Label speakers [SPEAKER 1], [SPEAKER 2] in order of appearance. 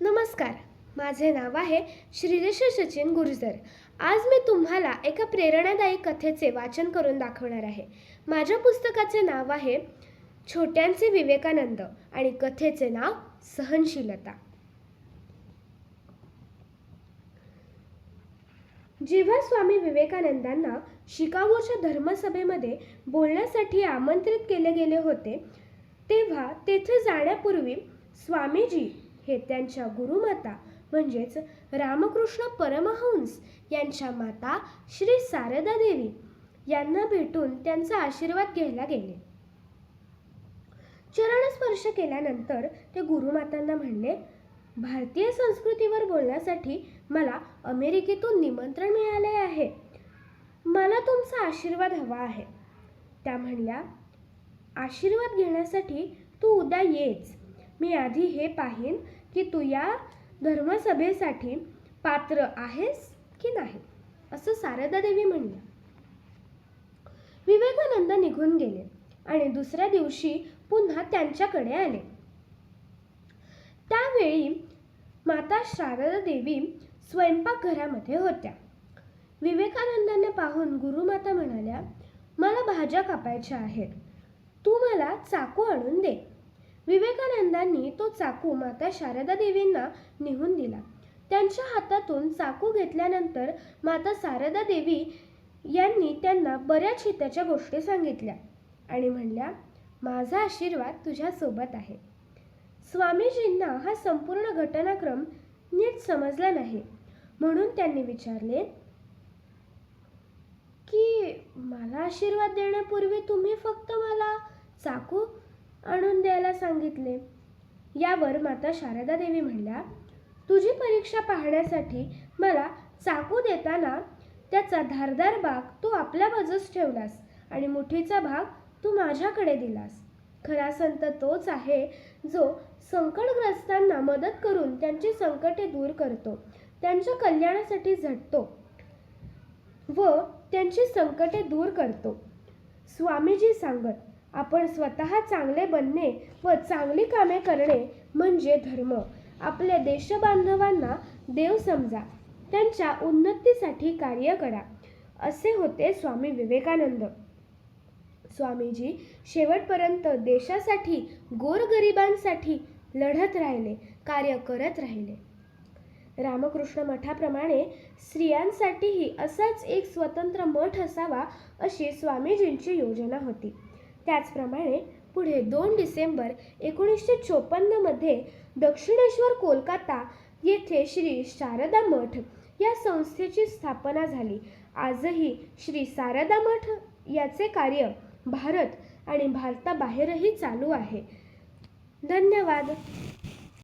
[SPEAKER 1] नमस्कार, माझे नाव आहे श्रीदेश सचिन गुर्जर। आज मी तुम्हाला एका प्रेरणादायी कथेचे वाचन करून दाखवणार आहे। माझ्या पुस्तकाचे नाव आहे छोट्यांचे विवेकानंद आणि कथेचे नाव सहनशीलता। जेव्हा स्वामी विवेकानंदांना शिकागोच्या धर्मसभेमध्ये बोलण्यासाठी आमंत्रित केले गेले होते, तेव्हा तेथे जाण्यापूर्वी स्वामीजी हे त्यांच्या गुरुमाता म्हणजेच रामकृष्ण परमहंस यांच्या माता श्री शारदा देवी यांना भेटून त्यांचा आशीर्वाद घ्यायला गेले। चरणस्पर्श केल्यानंतर ते गुरुमातांना म्हणले, भारतीय संस्कृतीवर बोलण्यासाठी मला अमेरिकेतून निमंत्रण मिळाले आहे। मला तुमचा आशीर्वाद हवा आहे। त्या म्हणल्या, आशीर्वाद घेण्यासाठी तू उद्या येच। मी आधी हे पाहीन की तू या धर्मसभेसाठी पात्र आहेस की नाही, असं शारदा देवी म्हणल्या। विवेकानंद निघून गेले आणि दुसऱ्या दिवशी पुन्हा त्यांच्याकडे आले। त्यावेळी माता शारदा देवी स्वयंपाकघरामध्ये होत्या। विवेकानंदांना पाहून गुरुमाता म्हणाल्या, मला भाज्या कापायच्या आहेत, तू मला चाकू आणून दे। विवेकानंदांनी तो चाकू माता शारदा देवींना नेऊन दिला। त्यांच्या हातातून चाकू घेतल्यानंतर माता शारदा देवी यांनी त्यांना बऱ्याच हिताच्या गोष्टी सांगितल्या आणि म्हणल्या, माझा आशीर्वाद तुझ्या सोबत आहे। स्वामीजींना हा संपूर्ण घटनाक्रम नीट समजला नाही, म्हणून त्यांनी विचारले की मला आशीर्वाद देण्यापूर्वी तुम्ही फक्त मला चाकू आणून द्यायला सांगितले। यावर माता शारदा देवी म्हणल्या, तुझी परीक्षा पाहण्यासाठी मला चाकू देताना त्याचा धारदार भाग तू आपल्या बाजूस ठेवलास आणि मुठीचा भाग तू माझ्याकडे दिलास। खरा संत तोच आहे जो संकटग्रस्तांना मदत करून त्यांची संकटे दूर करतो, त्यांच्या कल्याणासाठी झटतो व त्यांची संकटे दूर करतो। स्वामीजी सांगत, आपण स्वतः चांगले बनणे व चांगली कामे करणे म्हणजे धर्म। आपल्या देशबांधवांना देव समजा, त्यांच्या उन्नतीसाठी कार्य करा, असे होते स्वामी विवेकानंद। स्वामीजी शेवटपर्यंत देशासाठी, गोरगरिबांसाठी लढत राहिले, कार्य करत राहिले। रामकृष्ण मठाप्रमाणे स्त्रियांसाठीही असाच एक स्वतंत्र मठ असावा, अशी स्वामीजींची योजना होती। त्याचप्रमाणे पुढे 2 डिसेंबर 1954 मध्ये दक्षिणेश्वर कोलकाता येथे श्री शारदा मठ या संस्थेची स्थापना झाली। आजही श्री शारदा मठ याचे कार्य भारत आणि भारताबाहेरही चालू आहे। धन्यवाद।